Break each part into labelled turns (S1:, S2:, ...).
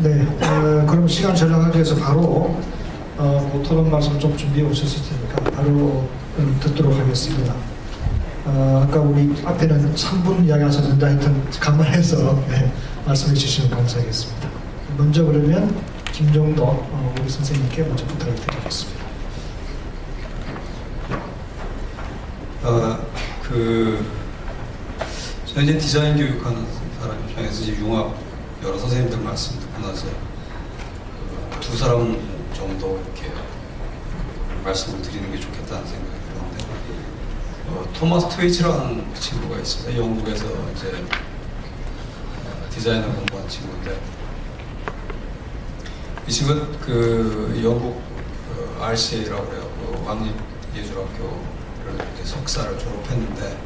S1: 네, 그럼 시간 절약하기 위해서 바로 뭐 토론 말씀 좀 준비해 오셨을 테니까 바로 듣도록 하겠습니다. 아까 우리 앞에는 3분 이야기하셨는데 하여튼 감안해서 네, 말씀해 주시면 감사하겠습니다. 먼저 그러면 김종덕 우리 선생님께 먼저 부탁을 드리겠습니다.
S2: 제가 이제 디자인 교육하는 사람 입장에서 이제 융합 여러 선생님들 말씀 듣고 나서 두 사람 정도 이렇게 말씀을 드리는 게 좋겠다는 생각이 들었는데, 토마스 트웨이츠라는 친구가 있어요. 영국에서 이제 디자인을 공부한 친구인데, 이 친구가 영국 RCA라고 그래요. 왕립예술학교를 이제 석사를 졸업했는데,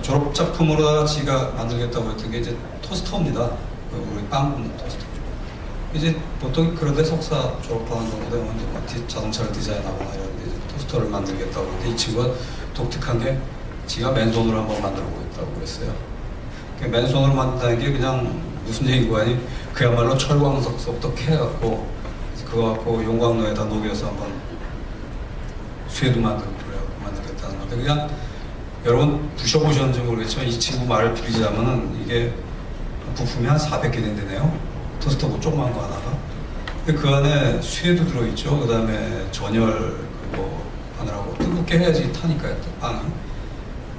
S2: 졸업 작품으로 지가 만들겠다고 했던 게 이제 토스터입니다. 우리 빵 굽는 토스터. 이제 보통 그런데 석사 졸업하는 정도 되면 이제 뭐 자동차를 디자인하거나 이런데 이제 토스터를 만들겠다고 했는데, 이 친구가 독특한 게 지가 맨손으로 한번 만들어 보겠다고 그랬어요. 맨손으로 만든다는 게 그냥 무슨 얘기고 아니 그야말로 철광석부터 캐갖고 그거 갖고 용광로에다 녹여서 한번 쇠도 만들고 만들겠다는 건데, 그냥 여러분 부셔보셨는지 모르겠지만 이 친구 말을 빌리자면은 이게 부품이 한 400개 된대네요. 토스터 뭐 조그만 거 하나가. 근데 그 안에 쇠도 들어있죠. 그 다음에 전열 그거 하느라고 뜨겁게 해야지 타니까요, 빵이.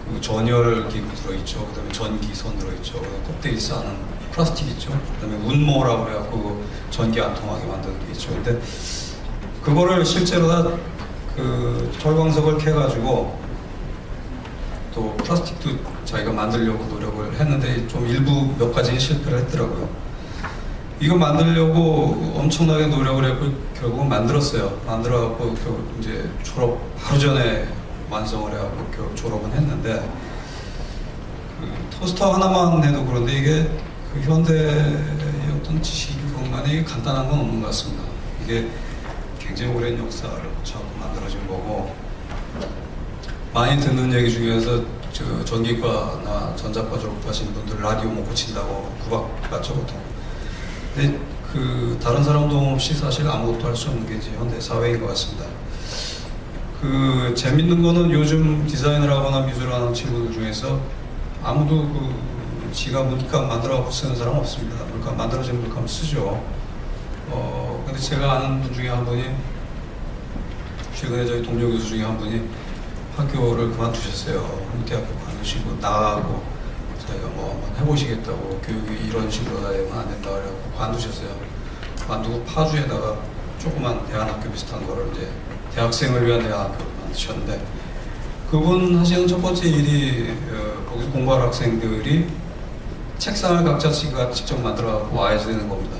S2: 그 전열 기구 들어있죠. 그 다음에 전기선 들어있죠. 그 다음에 껍데기 싸는 플라스틱 있죠. 그 다음에 운모라고 해갖고 전기 안 통하게 만드는 게 있죠. 근데 그거를 실제로 다 철광석을 캐가지고 또 플라스틱도 자기가 만들려고 노력을 했는데 좀 일부 몇 가지는 실패를 했더라고요. 이거 만들려고 엄청나게 노력을 했고 결국은 만들었어요. 만들어갖고 결국 이제 졸업 하루 전에 완성을 해갖고 결국 졸업은 했는데, 토스터 하나만 해도 그런데 이게 현대의 어떤 지식공간에 이게 간단한 건 없는 것 같습니다. 이게 굉장히 오랜 역사를 거쳐서 만들어진 거고, 많이 듣는 얘기 중에서 전기과나 전자과 졸업하신 분들 라디오 못 고친다고 구박받죠, 보통. 근데 다른 사람 도움 없이 사실 아무것도 할 수 없는 게 이제 현대 사회인 것 같습니다. 재밌는 거는 요즘 디자인을 하거나 미술을 하는 친구들 중에서 아무도 지가 물감 만들어갖고 쓰는 사람 없습니다. 물감 만들어진 물감 쓰죠. 근데 제가 아는 분 중에 한 분이, 최근에 저희 동료 교수 중에 한 분이 학교를 그만두셨어요. 대학교 그만두시고 나가고 자기가 뭐 한번 해보시겠다고, 교육이 이런 식으로 되면 안 된다 그래갖고 그만두셨어요. 그만두고 파주에다가 조그만 대안학교 비슷한 거를 이제 대학생을 위한 대안학교를 만드셨는데, 그분 하시는 첫 번째 일이 거기서 공부할 학생들이 책상을 각자 지가 직접 만들어갖고 와야 되는 겁니다.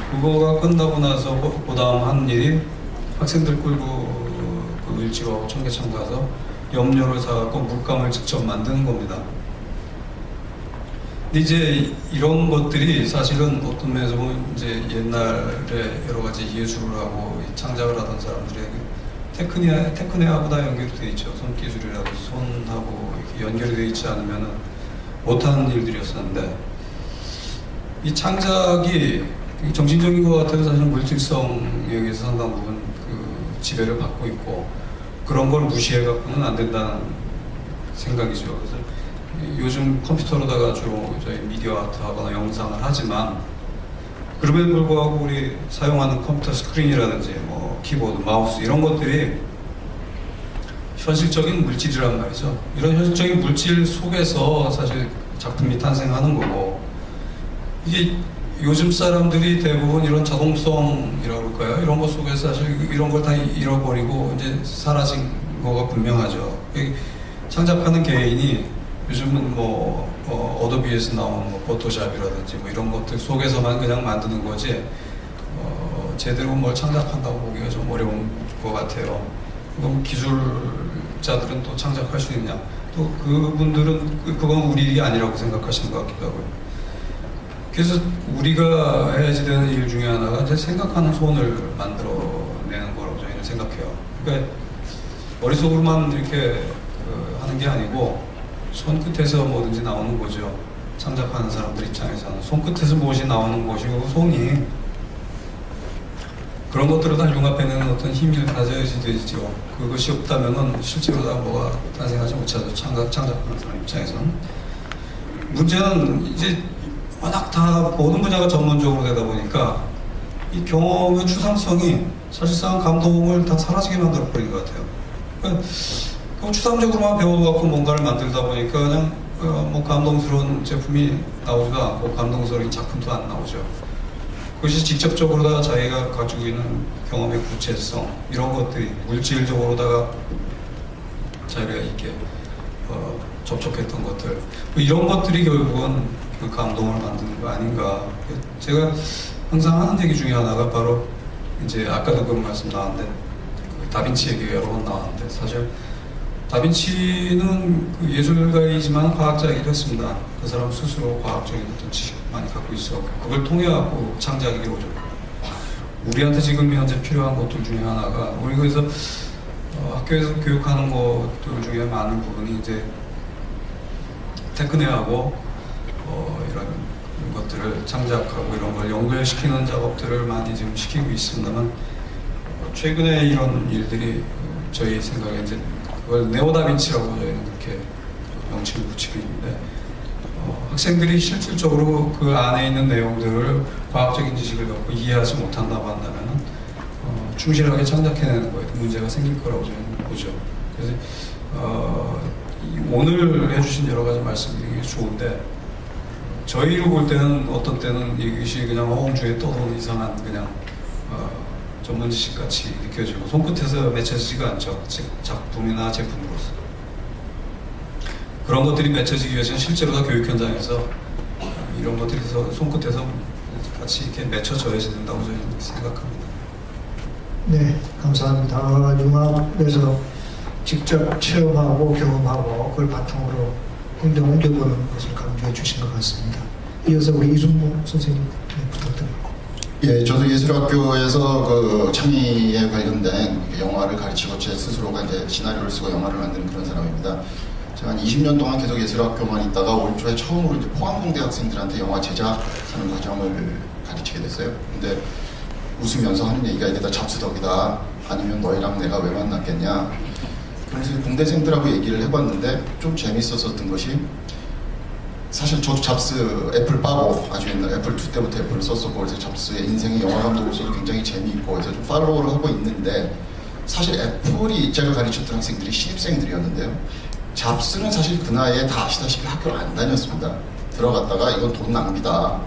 S2: 그거가 끝나고 나서 그 다음 한 일이 학생들 끌고 을지로 청계천 가서 염료를 사갖고 물감을 직접 만드는 겁니다. 근데 이제 이런 것들이 사실은 어떤 면에서 보면 이제 옛날에 여러 가지 예술을 하고 창작을 하던 사람들의 테크닉하고 다 연결이 되어 있죠. 손기술이라든지 손하고 이렇게 연결이 되어 있지 않으면 못하는 일들이었었는데, 이 창작이 정신적인 것 같아도 사실 물질성에 의해서 상당 부분 지배를 받고 있고, 그런 걸 무시해갖고는 안 된다는 생각이죠. 그래서 요즘 컴퓨터로다가 주로 저희 미디어 아트 하거나 영상을 하지만, 그럼에도 불구하고 우리 사용하는 컴퓨터 스크린이라든지 뭐 키보드, 마우스 이런 것들이 현실적인 물질이란 말이죠. 이런 현실적인 물질 속에서 사실 작품이 탄생하는 거고, 이게 요즘 사람들이 대부분 이런 자동성이라고 할까요? 이런 것 속에서 사실 이런 걸 다 잃어버리고 이제 사라진 거가 분명하죠. 창작하는 개인이 요즘은 뭐 어도비에서 나오는 뭐 포토샵이라든지 뭐 이런 것들 속에서만 그냥 만드는 거지, 제대로 뭘 창작한다고 보기가 좀 어려운 것 같아요. 그럼 기술자들은 또 창작할 수 있냐? 또 그분들은 그건 우리 일이 아니라고 생각하시는 것 같기도 하고요. 그래서 우리가 해야지 되는 일 중에 하나가 이제 생각하는 손을 만들어내는 거라고 저희는 생각해요. 그러니까 머릿속으로만 이렇게 하는 게 아니고 손끝에서 뭐든지 나오는 거죠. 창작하는 사람들 입장에서는 손끝에서 무엇이 나오는 것이고 손이 그런 것들을 다 융합해내는 어떤 힘을 가져야지 되죠. 그것이 없다면은 실제로 다 뭐가 탄생하지 못하죠. 창작하는 사람 입장에서는. 문제는 이제 워낙 다 모든 분야가 전문적으로 되다 보니까 이 경험의 추상성이 사실상 감동을 다 사라지게 만들어버린 것 같아요. 그러니까 추상적으로만 배워갖고 뭔가를 만들다 보니까 그냥 뭐 감동스러운 제품이 나오지도 않고 감동스러운 작품도 안 나오죠. 그것이 직접적으로 다 자기가 가지고 있는 경험의 구체성 이런 것들이 물질적으로다가 자기가 이렇게 접촉했던 것들 뭐 이런 것들이 결국은 그 감동을 만드는 거 아닌가. 제가 항상 하는 얘기 중에 하나가 바로 이제 아까도 그 말씀 나왔는데 그 다빈치 얘기가 여러 번 나왔는데 사실 다빈치는 그 예술가이지만 과학자이기도 했습니다. 그 사람 스스로 과학적인 어떤 지식을 많이 갖고 있어 그걸 통해 갖고 창작이 이루어졌고 우리한테 지금 현재 필요한 것들 중에 하나가 우리 그래서 학교에서 교육하는 것들 중에 많은 부분이 이제 테크닉하고 이런 것들을 창작하고 이런 걸 연결시키는 작업들을 많이 지금 시키고 있습니다만 최근에 이런 일들이 저희 생각에 이제 그걸 네오다빈치라고 저희는 그렇게 명칭을 붙이고 있는데 학생들이 실질적으로 그 안에 있는 내용들을 과학적인 지식을 갖고 이해하지 못한다고 한다면 충실하게 창작해내는 거에 문제가 생길 거라고 저는 보죠. 그래서 오늘 해주신 여러 가지 말씀들이 좋은데 저희로 볼 때는 어떤 때는 이것이 그냥 허공중에 떠도는 이상한 그냥 전문 지식 같이 느껴지고 손끝에서 맺혀지지가 않죠. 작품이나 제품으로서 그런 것들이 맺혀지기 위해서는 실제로 다 교육 현장에서 이런 것들이 손끝에서 같이 이렇게 맺혀져야지 된다고 저는 생각합니다.
S1: 네, 감사합니다. 융합에서 직접 체험하고 경험하고 그걸 바탕으로 행동 옮겨보는 것을 강조해 주신 것 같습니다. 이어서 우리 이순무 선생님 부탁드립니다.
S3: 예, 저도 예술학교에서 그 창의에 관련된 영화를 가르치고 제 스스로가 이제 시나리오를 쓰고 영화를 만드는 그런 사람입니다. 제가 한 20년 동안 계속 예술학교만 있다가 올 초에 처음으로 이제 포항공대 학생들한테 영화 제작하는 과정을 가르치게 됐어요. 근데 웃으면서 하는 얘기가 이게 다 잡스덕이다. 아니면 너희랑 내가 왜 만났겠냐. 그래서 공대생들하고 얘기를 해봤는데 좀 재밌었던 것이 사실 저도 잡스 애플 빠고 아주 옛날 애플 2 때부터 애플을 썼었고 그래서 잡스의 인생의 영화 감독으로서 굉장히 재미있고 그래서 좀 팔로우를 하고 있는데 사실 애플이 제가 가르쳤던 학생들이 신입생들이었는데요. 잡스는 사실 그 나이에 다 아시다시피 학교를 안 다녔습니다. 들어갔다가 이건 돈 낭비다.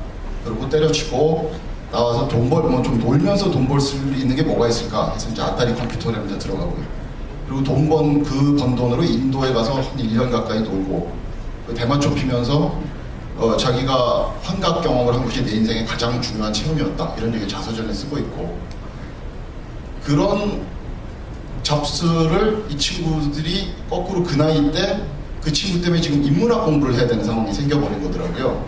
S3: 그리고 때려치고 나와서 좀 놀면서 돈 벌 수 있는 게 뭐가 있을까 해서 이제 아따리 컴퓨터를 이제 들어가고요. 그리고 그 번 돈으로 인도에 가서 한 1년 가까이 놀고 대마초 피면서 자기가 환각 경험을 한 것이 내 인생의 가장 중요한 체험이었다 이런 얘기 자서전에 쓰고 있고 그런 잡스를 이 친구들이 거꾸로 그 나이 때 그 친구 때문에 지금 인문학 공부를 해야 되는 상황이 생겨버린 거더라고요.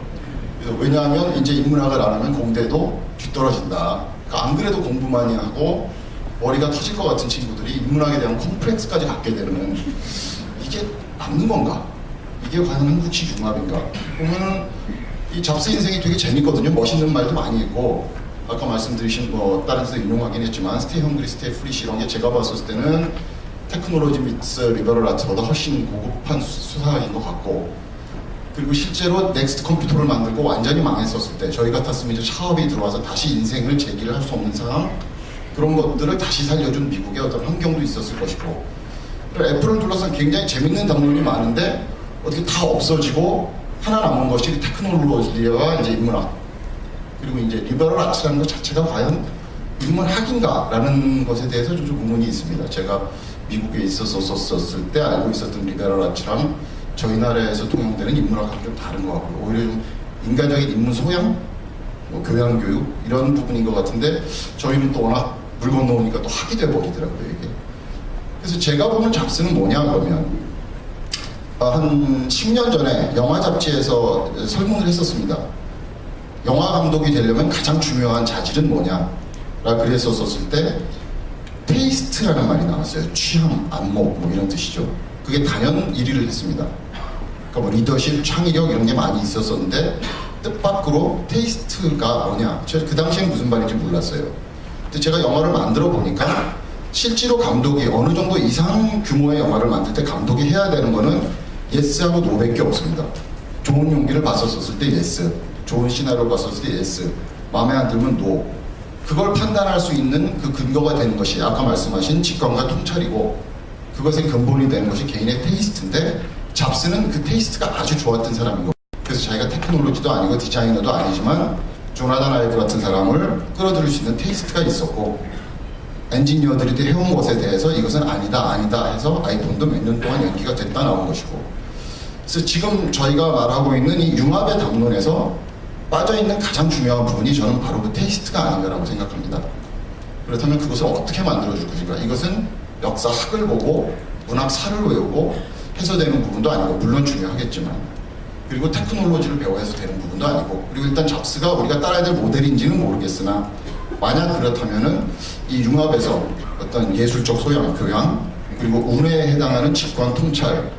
S3: 그래서 왜냐하면 이제 인문학을 안 하면 공대도 뒤떨어진다. 그러니까 안 그래도 공부 많이 하고 머리가 터질 것 같은 친구들이 인문학에 대한 콤플렉스까지 갖게 되는 이게 맞는 건가? 이게 과연 한국식 융합인가? 보면은 이 잡스 인생이 되게 재밌거든요. 멋있는 말도 많이 있고 아까 말씀드리신 뭐 다른 데서 인용하긴 했지만 스테이 헝그리, 스테이 프리시 이런 게 제가 봤을 때는 테크놀로지 미츠 리버럴 아트보다 훨씬 고급한 수사인 것 같고 그리고 실제로 넥스트 컴퓨터를 만들고 완전히 망했었을 때 저희 같았으면 이제 샤업이 들어와서 다시 인생을 재기를 할 수 없는 상황 그런 것들을 다시 살려준 미국의 어떤 환경도 있었을 것이고 애플을 둘러싼 굉장히 재밌는 담론이 많은데 어떻게 다 없어지고 하나 남은 것이 테크놀로지와 이제 인문학 그리고 이제 리버럴 아트라는 것 자체가 과연 인문학인가라는 것에 대해서 좀 의문이 있습니다. 제가 미국에 있었을 때 알고 있었던 리버럴 아트랑 저희 나라에서 통용되는 인문학하고 좀 다른 것 같고요. 오히려 좀 인간적인 인문 소양, 뭐 교양 교육 이런 부분인 것 같은데 저희는 또 워낙 물 건너오니까 또 학이 돼버리더라고요 이게. 그래서 제가 보는 잡스는 뭐냐 그러면 한 10년 전에 영화 잡지에서 설문을 했었습니다. 영화 감독이 되려면 가장 중요한 자질은 뭐냐 라 그랬었을 때 테이스트라는 말이 나왔어요. 취향, 안목 뭐 이런 뜻이죠. 그게 단연 1위를 했습니다. 그러니까 뭐 리더십, 창의력 이런 게 많이 있었었는데 뜻밖으로 테이스트가 뭐냐, 제가 그 당시엔 무슨 말인지 몰랐어요. 근데 제가 영화를 만들어 보니까 실제로 감독이 어느 정도 이상 규모의 영화를 만들 때 감독이 해야 되는 거는 예스하고 노밖에 없습니다. 좋은 용기를 봤었을 때 예스, 좋은 시나리오를 봤었을 때 예스, 마음에 안 들면 노. 그걸 판단할 수 있는 그 근거가 되는 것이 아까 말씀하신 직관과 통찰이고, 그것의 근본이 되는 것이 개인의 테이스트인데, 잡스는 그 테이스트가 아주 좋았던 사람인 거예요. 그래서 자기가 테크놀로지도 아니고 디자이너도 아니지만 조나단 아이브 같은 사람을 끌어들일 수 있는 테이스트가 있었고, 엔지니어들이 해온 것에 대해서 이것은 아니다 해서 아이폰도 몇 년 동안 연기가 됐다 나온 것이고, 그래서 지금 저희가 말하고 있는 이 융합의 담론에서 빠져있는 가장 중요한 부분이 저는 바로 그 테이스트가 아닌가라고 생각합니다. 그렇다면 그것을 어떻게 만들어줄 것인가? 이것은 역사학을 보고 문학사를 외우고 해서 되는 부분도 아니고, 물론 중요하겠지만, 그리고 테크놀로지를 배워서 되는 부분도 아니고, 그리고 일단 잡스가 우리가 따라야 될 모델인지는 모르겠으나, 만약 그렇다면은 이 융합에서 어떤 예술적 소양, 교양, 그리고 운에 해당하는 직관 통찰에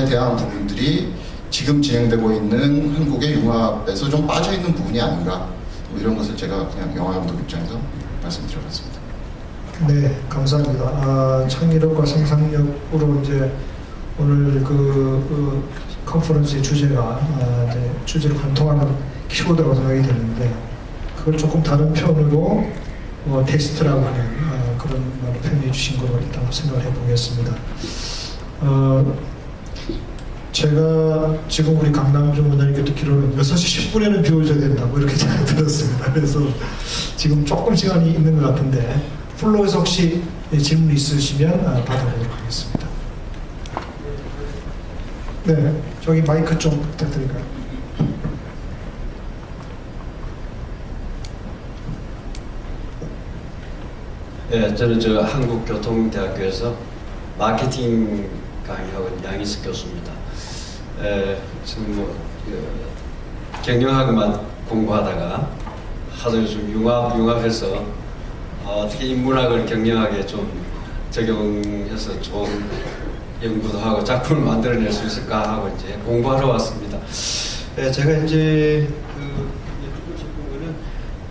S3: 대한 부분들이 지금 진행되고 있는 한국의 융합에서 좀 빠져있는 부분이 아닌가, 뭐 이런 것을 제가 그냥 영화 감독 입장에서 말씀드려봤습니다.
S1: 네, 감사합니다. 창의력과 상상력으로 이제 오늘 그 컨퍼런스의 주제가 이제 주제를 관통하는 키워드라고 생각이 되는데, 그걸 조금 다른 표현으로 테스트라고 하는 그런 말을 표현해 주신 거로 일단 생각을 해보겠습니다. 제가 지금 우리 강남중 원장님께 듣기로는 6시 10분에는 비워줘야 된다고 이렇게 제가 들었습니다. 그래서 지금 조금 시간이 있는 것 같은데, 플로에서 혹시 질문 있으시면 받아보도록 하겠습니다. 네, 저기 마이크 좀 부탁드릴까요?
S4: 예, 저는 한국교통대학교에서 마케팅 강의하고 있는 양희석 교수입니다. 지금 경영학만 공부하다가 하도 요즘 융합해서 어떻게 인문학을 경영학에 좀 적용해서 좋은 연구도 하고 작품을 만들어낼 수 있을까 하고 이제 공부하러 왔습니다. 제가 이제 듣고 싶은 거는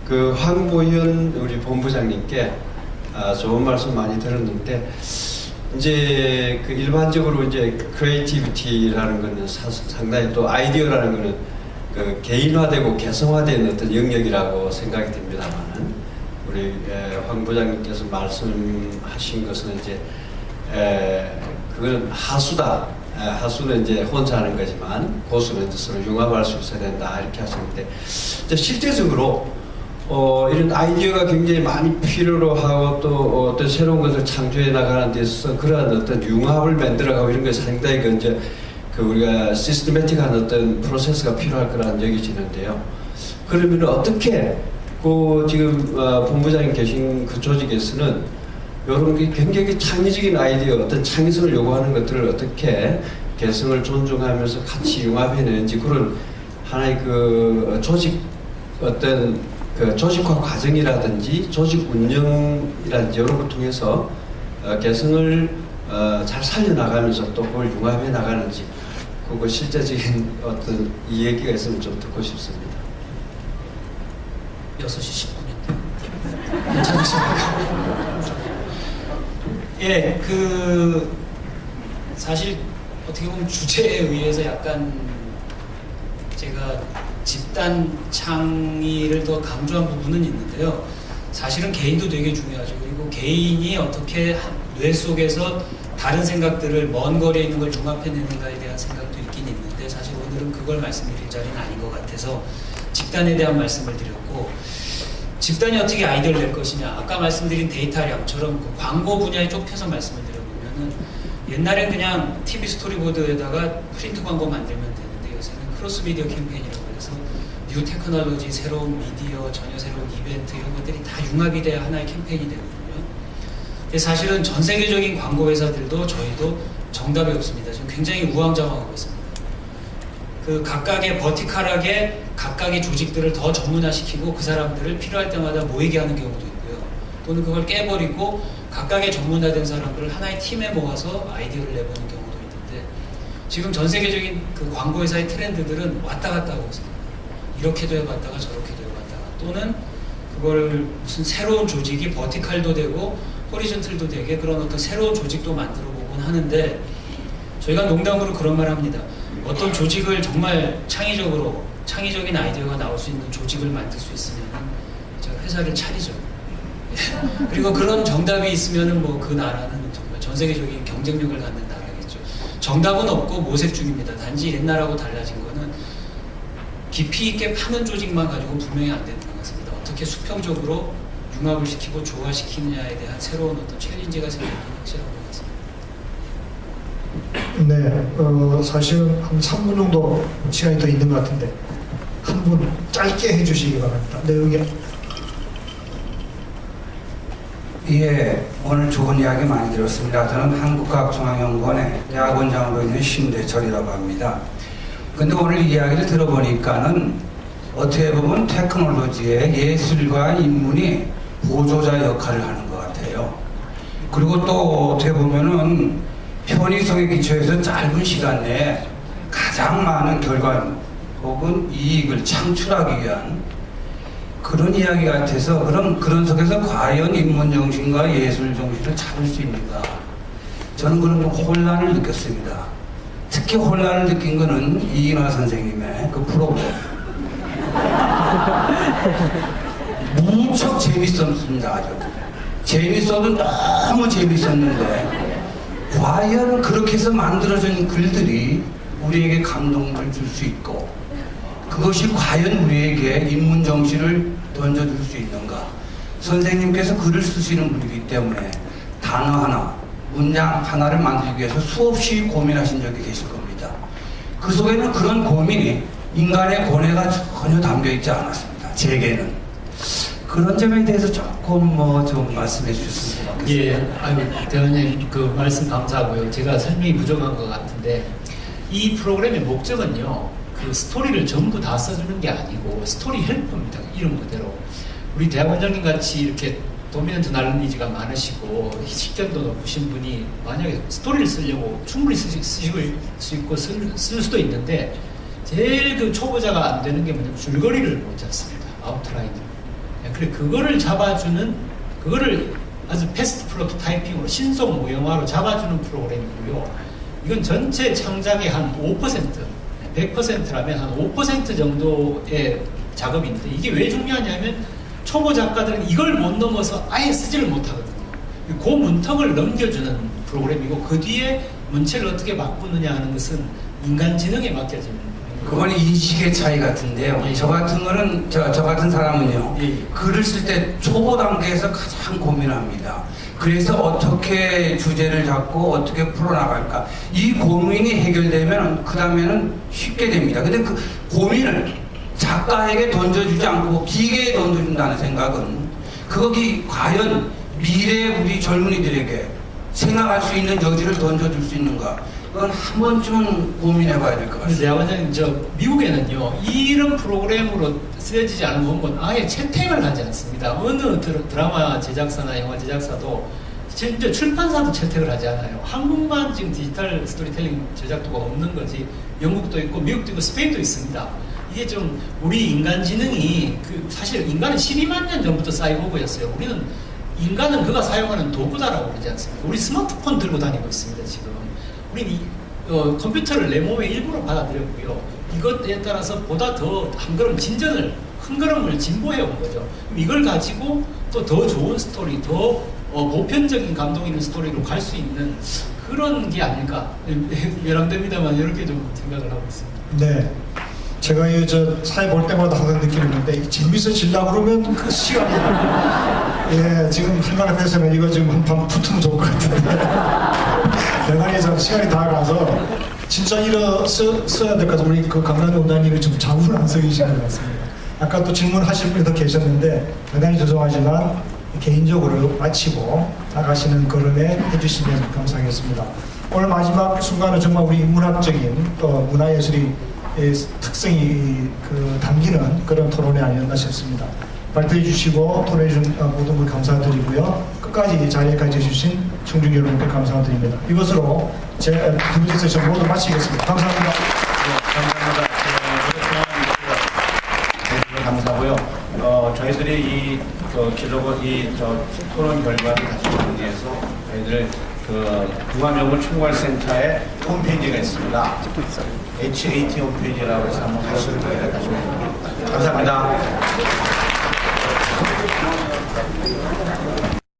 S4: 그 황보현 우리 본부장님께 좋은 말씀 많이 들었는데, 이제 그 일반적으로 이제 크리에이티비티라는 거는 상당히 또 아이디어라는 거는 그 개인화되고 개성화된 어떤 영역이라고 생각이 됩니다만은, 우리 황 부장님께서 말씀하신 것은 이제 그건 하수다. 하수는 이제 혼자 하는 거지만 고수는 이제 서로 융합할 수 있어야 된다 이렇게 하셨는데, 실제적으로 이런 아이디어가 굉장히 많이 필요로 하고 또 어떤 새로운 것을 창조해 나가는 데 있어서 그러한 어떤 융합을 만들어가고 이런 것이 상당히 그 우리가 시스테매틱한 어떤 프로세스가 필요할 거라는 여겨지는데요. 그러면 어떻게 지금 본부장님 계신 그 조직에서는 이런 게 굉장히 창의적인 아이디어, 어떤 창의성을 요구하는 것들을 어떻게 개성을 존중하면서 같이 융합해내는지, 그런 하나의 그 조직 어떤 그 조직화 과정이라든지 조직 운영이라든지 이런 걸 통해서 개성을 잘 살려나가면서 또 그걸 융합해 나가는지, 그거 실제적인 어떤 이 얘기가 있으면 좀 듣고 싶습니다.
S5: 6시 10분인데 괜찮으십니까? 예, 사실 어떻게 보면 주제에 의해서 약간 제가 집단 창의를 더 강조한 부분은 있는데요. 사실은 개인도 되게 중요하죠. 그리고 개인이 어떻게 뇌 속에서 다른 생각들을 먼 거리에 있는 걸 융합해내는가에 대한 생각도 있긴 있는데, 사실 오늘은 그걸 말씀드릴 자리는 아닌 것 같아서 집단에 대한 말씀을 드렸고, 집단이 어떻게 아이디어를 낼 것이냐, 아까 말씀드린 데이터량처럼 그 광고 분야에 좁혀서 말씀을 드려보면은, 옛날엔 그냥 TV 스토리보드에다가 프린트 광고 만들면 되는데, 요새는 크로스 미디어 캠페인이라고 해서 뉴 테크놀로지, 새로운 미디어, 전혀 새로운 이벤트 이런 것들이 다 융합이 돼야 하나의 캠페인이 되거든요. 근데 사실은 전 세계적인 광고 회사들도 저희도 정답이 없습니다. 지금 굉장히 우왕좌왕하고 있습니다. 그 각각의 버티컬하게 각각의 조직들을 더 전문화시키고 그 사람들을 필요할 때마다 모이게 하는 경우도 있고요. 또는 그걸 깨버리고 각각의 전문화된 사람들을 하나의 팀에 모아서 아이디어를 내보는 경우도 있는데, 지금 전 세계적인 그 광고 회사의 트렌드들은 왔다 갔다 하고 있습니다. 이렇게도 해봤다가 저렇게도 해봤다가 또는 그걸 무슨 새로운 조직이 버티칼도 되고 호리전틀도 되게 그런 어떤 새로운 조직도 만들어 보곤 하는데 저희가 농담으로 그런 말 합니다. 어떤 조직을 정말 창의적인 아이디어가 나올 수 있는 조직을 만들 수 있으면 제가 회사를 차리죠. 그리고 그런 정답이 있으면은 뭐 그 나라는 정말 전 세계적인 경쟁력을 갖는 나라겠죠. 정답은 없고 모색 중입니다. 단지 옛날하고 달라진 거는 깊이 있게 파는 조직만 가지고 분명히 안 되는 것 같습니다. 어떻게 수평적으로 융합을 시키고 조화시키느냐에 대한 새로운 어떤 챌린지가 생기는 건 확실한 것 같습니다.
S1: 네, 사실은 한 3분 정도 시간이 더 있는 것 같은데 한 분 짧게 해주시기 바랍니다. 네, 여기.
S6: 예, 오늘 좋은 이야기 많이 들었습니다. 저는 한국과학중앙연구원의 대학원장으로 있는 신대철이라고 합니다. 근데 오늘 이 이야기를 들어보니까는 어떻게 보면 테크놀로지의 예술과 인문이 보조자 역할을 하는 것 같아요. 그리고 또 어떻게 보면은 편의성에 기초해서 짧은 시간 내에 가장 많은 결과 혹은 이익을 창출하기 위한 그런 이야기 같아서 그런 속에서 과연 인문정신과 예술정신을 찾을 수 있는가, 저는 그런 좀 혼란을 느꼈습니다. 특히 혼란을 느낀 거는 이인화 선생님의 그 프로그램 무척 재밌었습니다. 아주 재밌어도 너무 재밌었는데 과연 그렇게 해서 만들어진 글들이 우리에게 감동을 줄 수 있고 그것이 과연 우리에게 인문정신을 던져줄 수 있는가. 선생님께서 글을 쓰시는 분이기 때문에 단어 하나, 문장 하나를 만들기 위해서 수없이 고민하신 적이 계실 겁니다. 그 속에는 그런 고민이 인간의 고뇌가 전혀 담겨있지 않았습니다. 제게는. 그런 점에 대해서 조금 좀 말씀해 주셨으면 좋겠습니다.
S5: 예, 아유, 대원님 그 말씀 감사하고요. 제가 설명이 부족한 것 같은데 이 프로그램의 목적은요, 그 스토리를 전부 다 써주는 게 아니고 스토리 헬퍼입니다. 이름 그대로. 우리 대학원장님 같이 이렇게 도미넌트 날리지가 많으시고 식견도 높으신 분이 만약에 스토리를 쓰려고 충분히 쓰실 수 있고 쓸 수도 있는데 제일 그 초보자가 안 되는 게 뭐냐면 줄거리를 못 잡습니다. 아웃라인을. 그래 그거를 잡아주는, 그거를 아주 패스트 프로토타이핑으로 신속 무형화로 잡아주는 프로그램이고요. 이건 전체 창작의 한 5%, 100%라면 한 5% 정도의 작업인데 이게 왜 중요하냐면 초보 작가들은 이걸 못 넘어서 아예 쓰지를 못하거든요. 그 문턱을 넘겨주는 프로그램이고 그 뒤에 문체를 어떻게 바꾸느냐 하는 것은 인간 지능에 맡겨집니다.
S6: 그건 인식의 차이 같은데요.
S5: 예.
S6: 저 같은 거는, 저 같은 사람은요,
S5: 예.
S6: 글을 쓸 때 초보 단계에서 가장 고민합니다. 그래서 어떻게 주제를 잡고 어떻게 풀어나갈까. 이 고민이 해결되면 그 다음에는 쉽게 됩니다. 근데 그 고민을 작가에게 던져주지 않고 기계에 던져준다는 생각은 그것이 과연 미래 우리 젊은이들에게 생각할 수 있는 여지를 던져줄 수 있는가. 그건 한 번쯤은 고민해봐야 될 것 같습니다.
S5: 대학원장님, 미국에는요 이런 프로그램으로 쓰여지지 않은 원본 아예 채택을 하지 않습니다. 어느 드라마 제작사나 영화 제작사도 심지어 출판사도 채택을 하지 않아요. 한국만 지금 디지털 스토리텔링 제작도가 없는 거지. 영국도 있고 미국도 있고 스페인도 있습니다. 이게 좀 우리 인간 지능이 사실 인간은 12만 년 전부터 사이보그였어요. 우리는 인간은 그가 사용하는 도구다라고 그러지 않습니까? 우리 스마트폰 들고 다니고 있습니다. 지금 우리는 컴퓨터를 내 몸의 일부로 받아들였고요. 이것에 따라서 보다 더 한 걸음 큰 걸음을 진보해 온 거죠. 그럼 이걸 가지고 또 더 좋은 스토리, 더 보편적인 감동 있는 스토리로 갈 수 있는 그런 게 아닐까. 외람됩니다만 이렇게 좀 생각을 하고 있습니다.
S1: 네. 제가 저 사회 볼 때마다 항상 느끼는데 재밌어지려고 그러면 그 시간이 예, 지금 한강 앞에서는 이거 지금 한판 붙으면 좋을 것 같은데 대단히 저 시간이 다 가서 진짜 이거 써야 될 것 같아요. 우리 그 강남 원장님이 좀 자문을 안 쓰이신 것 같습니다. 아까 또 질문하실 분이 더 계셨는데 대단히 죄송하지만 개인적으로 마치고 나가시는 걸음에 해주시면 감사하겠습니다. 오늘 마지막 순간은 정말 우리 문학적인 또 문화예술이 특성이 담기는 그런 토론이 아니었나 싶습니다. 발표해 주시고 토론해 준 모든 분 감사드리고요. 끝까지 자리에까지 해주신 청중 여러분께 감사드립니다. 이것으로 제 두 번째 세션 모두 마치겠습니다. 감사합니다.
S7: 감사합니다. 감사하고요. 저희들이 이 기록을 토론 결과를 다시 정리해서 저희들 중앙연구 총괄센터에 홈페이지가 있습니다. HAT 홈페이지라고 해서 한번 가시면 저희가 다시 오겠습니다. 감사합니다.